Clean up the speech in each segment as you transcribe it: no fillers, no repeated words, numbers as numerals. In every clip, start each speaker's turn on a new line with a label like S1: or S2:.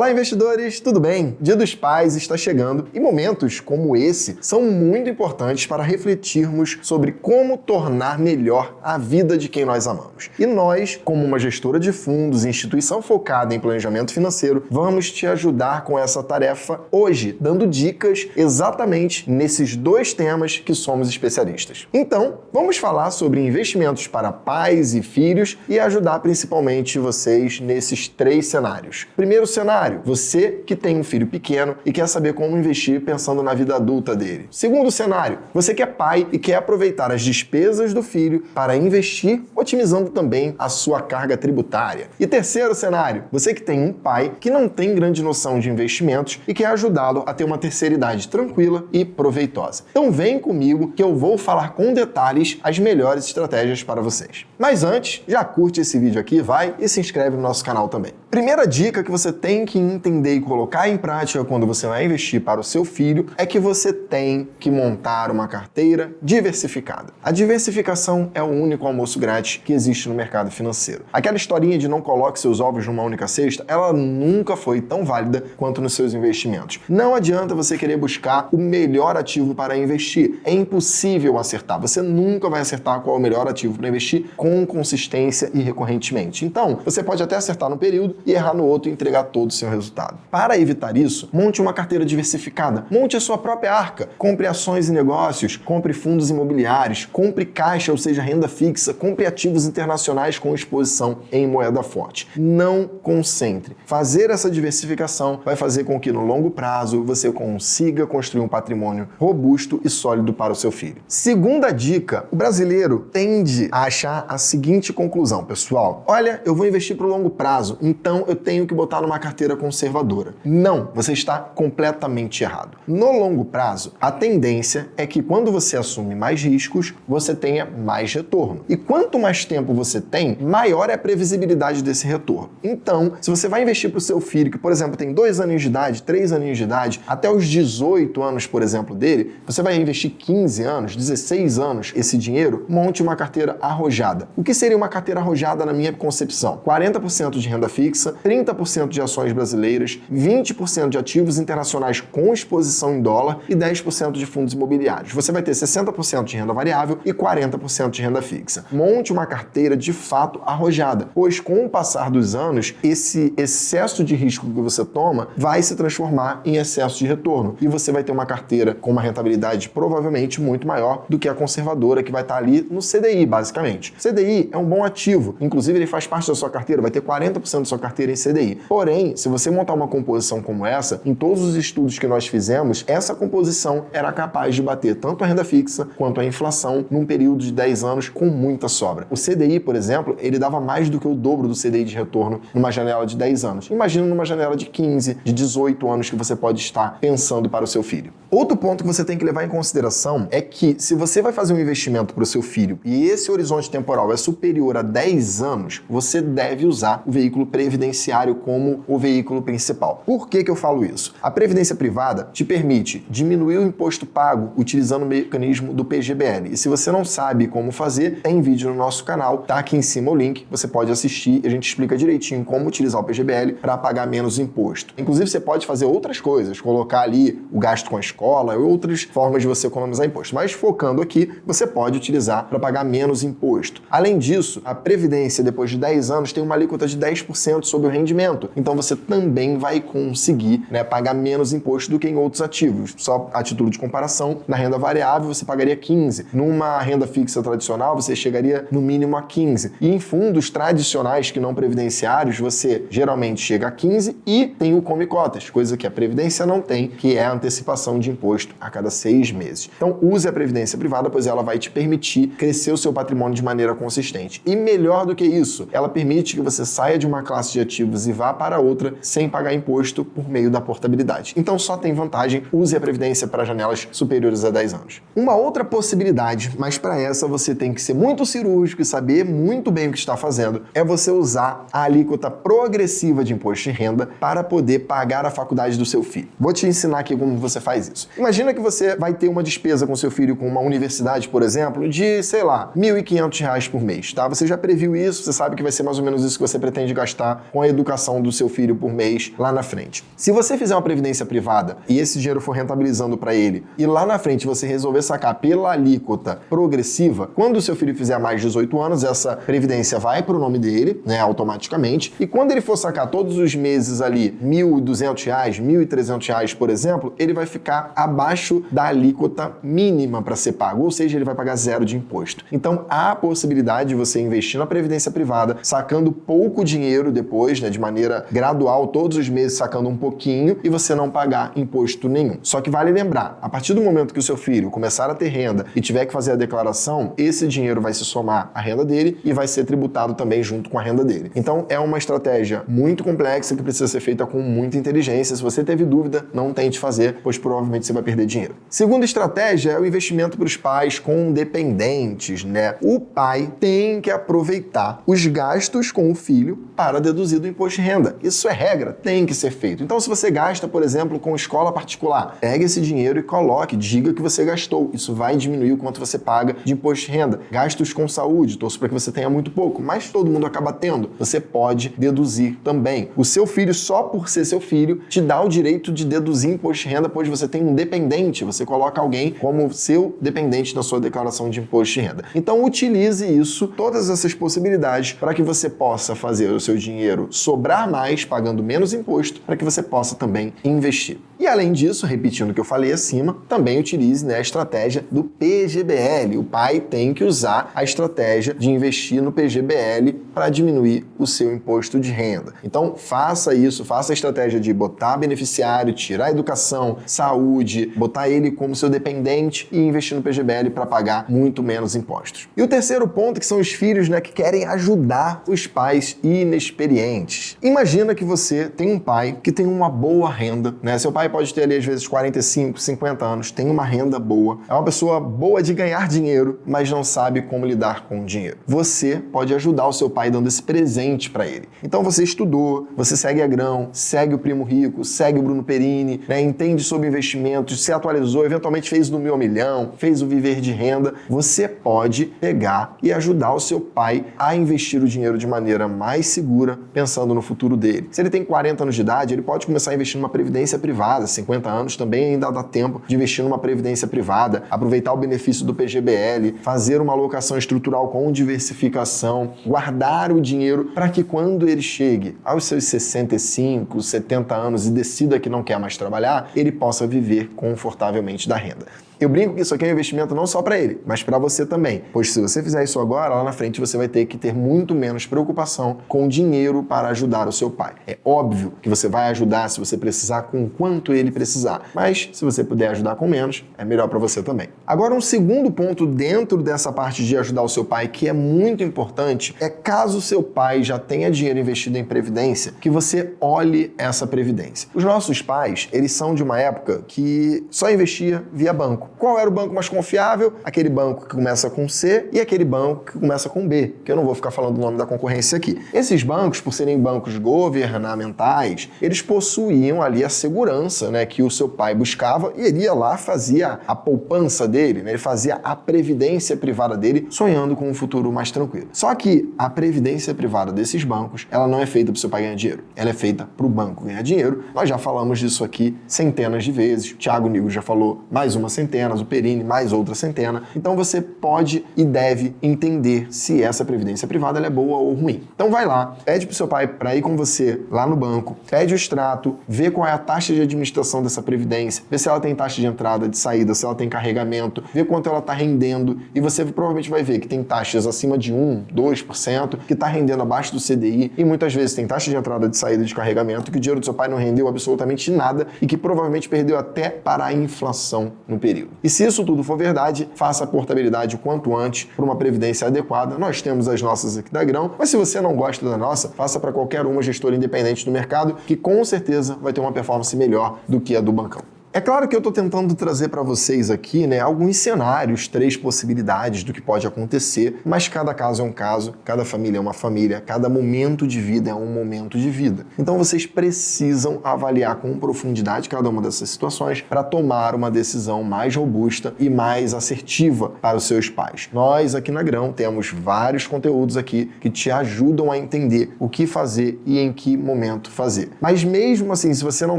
S1: Olá, investidores, tudo bem? Dia dos Pais está chegando e momentos como esse são muito importantes para refletirmos sobre como tornar melhor a vida de quem nós amamos. E nós, como uma gestora de fundos e instituição focada em planejamento financeiro, vamos te ajudar com essa tarefa hoje, dando dicas exatamente nesses dois temas que somos especialistas. Então, vamos falar sobre investimentos para pais e filhos e ajudar principalmente vocês nesses três cenários. Primeiro cenário, você que tem um filho pequeno e quer saber como investir pensando na vida adulta dele. Segundo cenário, você que é pai e quer aproveitar as despesas do filho para investir, otimizando também a sua carga tributária. E terceiro cenário, você que tem um pai que não tem grande noção de investimentos e quer ajudá-lo a ter uma terceira idade tranquila e proveitosa. Então vem comigo que eu vou falar com detalhes as melhores estratégias para vocês. Mas antes, já curte esse vídeo aqui, vai e se inscreve no nosso canal também. Primeira dica que você tem que entender e colocar em prática quando você vai investir para o seu filho é que você tem que montar uma carteira diversificada. A diversificação é o único almoço grátis que existe no mercado financeiro. Aquela historinha de não coloque seus ovos numa única cesta, ela nunca foi tão válida quanto nos seus investimentos. Não adianta você querer buscar o melhor ativo para investir. É impossível acertar. Você nunca vai acertar qual é o melhor ativo para investir com consistência e recorrentemente. Então, você pode até acertar no período e errar no outro e entregar todo o seu resultado. Para evitar isso, monte uma carteira diversificada, monte a sua própria arca, compre ações e negócios, compre fundos imobiliários, compre caixa, ou seja, renda fixa, compre ativos internacionais com exposição em moeda forte. Não concentre. Fazer essa diversificação vai fazer com que no longo prazo você consiga construir um patrimônio robusto e sólido para o seu filho. Segunda dica, o brasileiro tende a achar a seguinte conclusão, pessoal: olha, eu vou investir para o longo prazo, então eu tenho que botar numa carteira conservadora. Não, você está completamente errado. No longo prazo, a tendência é que quando você assume mais riscos, você tenha mais retorno. E quanto mais tempo você tem, maior é a previsibilidade desse retorno. Então, se você vai investir para o seu filho, que, por exemplo, tem 2 aninhos de idade, 3 aninhos de idade, até os 18 anos, por exemplo, dele, você vai investir 15 anos, 16 anos esse dinheiro, monte uma carteira arrojada. O que seria uma carteira arrojada na minha concepção? 40% de renda fixa, 30% de ações brasileiras, 20% de ativos internacionais com exposição em dólar e 10% de fundos imobiliários. Você vai ter 60% de renda variável e 40% de renda fixa. Monte uma carteira de fato arrojada, pois com o passar dos anos, esse excesso de risco que você toma vai se transformar em excesso de retorno e você vai ter uma carteira com uma rentabilidade provavelmente muito maior do que a conservadora, que vai estar ali no CDI, basicamente. CDI é um bom ativo, inclusive ele faz parte da sua carteira, vai ter 40% da sua carteira em CDI. Porém, se você montar uma composição como essa, em todos os estudos que nós fizemos, essa composição era capaz de bater tanto a renda fixa quanto a inflação num período de 10 anos com muita sobra. O CDI, por exemplo, ele dava mais do que o dobro do CDI de retorno numa janela de 10 anos. Imagina numa janela de 15, de 18 anos que você pode estar pensando para o seu filho. Outro ponto que você tem que levar em consideração é que se você vai fazer um investimento para o seu filho e esse horizonte temporal é superior a 10 anos, você deve usar o veículo previdenciário como o veículo principal. Por que eu falo isso? A previdência privada te permite diminuir o imposto pago utilizando o mecanismo do PGBL. E se você não sabe como fazer, tem vídeo no nosso canal, tá aqui em cima o link, você pode assistir e a gente explica direitinho como utilizar o PGBL para pagar menos imposto. Inclusive, você pode fazer outras coisas, colocar ali o gasto com a escola e outras formas de você economizar imposto. Mas focando aqui, você pode utilizar para pagar menos imposto. Além disso, a previdência, depois de 10 anos, tem uma alíquota de 10% sobre o rendimento. Então você também vai conseguir, pagar menos imposto do que em outros ativos. Só a título de comparação, na renda variável você pagaria 15%. Numa renda fixa tradicional, você chegaria no mínimo a 15%. E em fundos tradicionais que não previdenciários, você geralmente chega a 15% e tem o come cotas, coisa que a previdência não tem, que é a antecipação de imposto a cada 6 meses. Então use a previdência privada, pois ela vai te permitir crescer o seu patrimônio de maneira consistente. E melhor do que isso, ela permite que você saia de uma classe de ativos e vá para outra sem pagar imposto por meio da portabilidade. Então só tem vantagem, use a previdência para janelas superiores a 10 anos. Uma outra possibilidade, mas para essa você tem que ser muito cirúrgico e saber muito bem o que está fazendo, é você usar a alíquota progressiva de imposto de renda para poder pagar a faculdade do seu filho. Vou te ensinar aqui como você faz isso. Imagina que você vai ter uma despesa com seu filho com uma universidade, por exemplo, de, sei lá, R$ 1.500 por mês, tá? Você já previu isso, você sabe que vai ser mais ou menos isso que você pretende gastar com a educação do seu filho por por mês lá na frente. Se você fizer uma previdência privada e esse dinheiro for rentabilizando para ele e lá na frente você resolver sacar pela alíquota progressiva, quando o seu filho fizer mais de 18 anos, essa previdência vai para o nome dele, né, automaticamente, e quando ele for sacar todos os meses ali R$1.200, R$1.300, por exemplo, ele vai ficar abaixo da alíquota mínima para ser pago, ou seja, ele vai pagar zero de imposto. Então, há a possibilidade de você investir na previdência privada, sacando pouco dinheiro depois, né, de maneira gradual, todos os meses sacando um pouquinho e você não pagar imposto nenhum. Só que vale lembrar, a partir do momento que o seu filho começar a ter renda e tiver que fazer a declaração, esse dinheiro vai se somar à renda dele e vai ser tributado também junto com a renda dele. Então, é uma estratégia muito complexa que precisa ser feita com muita inteligência. Se você teve dúvida, não tente fazer, pois provavelmente você vai perder dinheiro. Segunda estratégia é o investimento para os pais com dependentes, né? O pai tem que aproveitar os gastos com o filho para deduzir do imposto de renda. Isso é regra, tem que ser feito. Então, se você gasta, por exemplo, com escola particular, pegue esse dinheiro e coloque, diga que você gastou. Isso vai diminuir o quanto você paga de imposto de renda. Gastos com saúde, torço para que você tenha muito pouco, mas todo mundo acaba tendo. Você pode deduzir também. O seu filho, só por ser seu filho, te dá o direito de deduzir imposto de renda, pois você tem um dependente, você coloca alguém como seu dependente na sua declaração de imposto de renda. Então, utilize isso, todas essas possibilidades, para que você possa fazer o seu dinheiro sobrar mais, pagando menos imposto, para que você possa também investir. E além disso, repetindo o que eu falei acima, também utilize, né, a estratégia do PGBL. O pai tem que usar a estratégia de investir no PGBL para diminuir o seu imposto de renda. Então, faça isso, faça a estratégia de botar beneficiário, tirar a educação, saúde, botar ele como seu dependente e investir no PGBL para pagar muito menos impostos. E o terceiro ponto, que são os filhos, né, que querem ajudar os pais inexperientes. Imagina que você tem um pai que tem uma boa renda, né? Seu pai pode ter ali às vezes 45, 50 anos, tem uma renda boa, é uma pessoa boa de ganhar dinheiro, mas não sabe como lidar com o dinheiro. Você pode ajudar o seu pai dando esse presente para ele. Então você estudou, você segue a Grão, segue o Primo Rico, segue o Bruno Perini, né, entende sobre investimentos, se atualizou, eventualmente fez no 1.000 ao milhão, fez o Viver de Renda. Você pode pegar e ajudar o seu pai a investir o dinheiro de maneira mais segura, pensando no futuro dele. Se ele tem 40 anos de idade, ele pode começar a investir numa previdência privada. 50 anos também ainda dá tempo de investir numa previdência privada, aproveitar o benefício do PGBL, fazer uma alocação estrutural com diversificação, guardar o dinheiro para que quando ele chegue aos seus 65, 70 anos e decida que não quer mais trabalhar, ele possa viver confortavelmente da renda. Eu brinco que isso aqui é um investimento não só para ele, mas para você também. Pois se você fizer isso agora, lá na frente você vai ter que ter muito menos preocupação com dinheiro para ajudar o seu pai. É óbvio que você vai ajudar se você precisar com o quanto ele precisar, mas se você puder ajudar com menos, é melhor para você também. Agora, um segundo ponto dentro dessa parte de ajudar o seu pai, que é muito importante, é caso o seu pai já tenha dinheiro investido em previdência, que você olhe essa previdência. Os nossos pais, eles são de uma época que só investia via banco. Qual era o banco mais confiável? Aquele banco que começa com C e aquele banco que começa com B, que eu não vou ficar falando o nome da concorrência aqui. Esses bancos, por serem bancos governamentais, eles possuíam ali a segurança, né, que o seu pai buscava e ele ia lá, fazia a poupança dele, né, ele fazia a previdência privada dele, sonhando com um futuro mais tranquilo. Só que a previdência privada desses bancos, ela não é feita para o seu pai ganhar dinheiro, ela é feita para o banco ganhar dinheiro. Nós já falamos disso aqui centenas de vezes, o Thiago Nigro já falou mais uma centena, o Perini mais outra centena. Então você pode e deve entender se essa previdência privada ela é boa ou ruim. Então vai lá, pede pro seu pai para ir com você lá no banco, pede o extrato, vê qual é a taxa de administração dessa previdência, vê se ela tem taxa de entrada, de saída, se ela tem carregamento, vê quanto ela está rendendo e você provavelmente vai ver que tem taxas acima de 1%, 2%, que está rendendo abaixo do CDI e muitas vezes tem taxa de entrada, de saída, de carregamento, que o dinheiro do seu pai não rendeu absolutamente nada e que provavelmente perdeu até para a inflação no período. E se isso tudo for verdade, faça a portabilidade o quanto antes para uma previdência adequada. Nós temos as nossas aqui da Grão, mas se você não gosta da nossa, faça para qualquer uma gestora independente do mercado, que com certeza vai ter uma performance melhor do que a do bancão. É claro que eu estou tentando trazer para vocês aqui, né, alguns cenários, 3 possibilidades do que pode acontecer, mas cada caso é um caso, cada família é uma família, cada momento de vida é um momento de vida. Então vocês precisam avaliar com profundidade cada uma dessas situações para tomar uma decisão mais robusta e mais assertiva para os seus pais. Nós aqui na Grão temos vários conteúdos aqui que te ajudam a entender o que fazer e em que momento fazer. Mas mesmo assim, se você não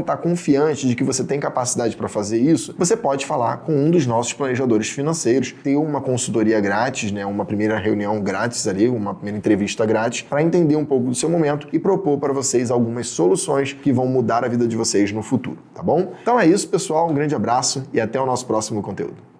S1: está confiante de que você tem capacidade para fazer isso, você pode falar com um dos nossos planejadores financeiros, ter uma consultoria grátis, né, uma primeira reunião grátis ali, uma primeira entrevista grátis, para entender um pouco do seu momento e propor para vocês algumas soluções que vão mudar a vida de vocês no futuro, tá bom? Então é isso, pessoal, um grande abraço e até o nosso próximo conteúdo.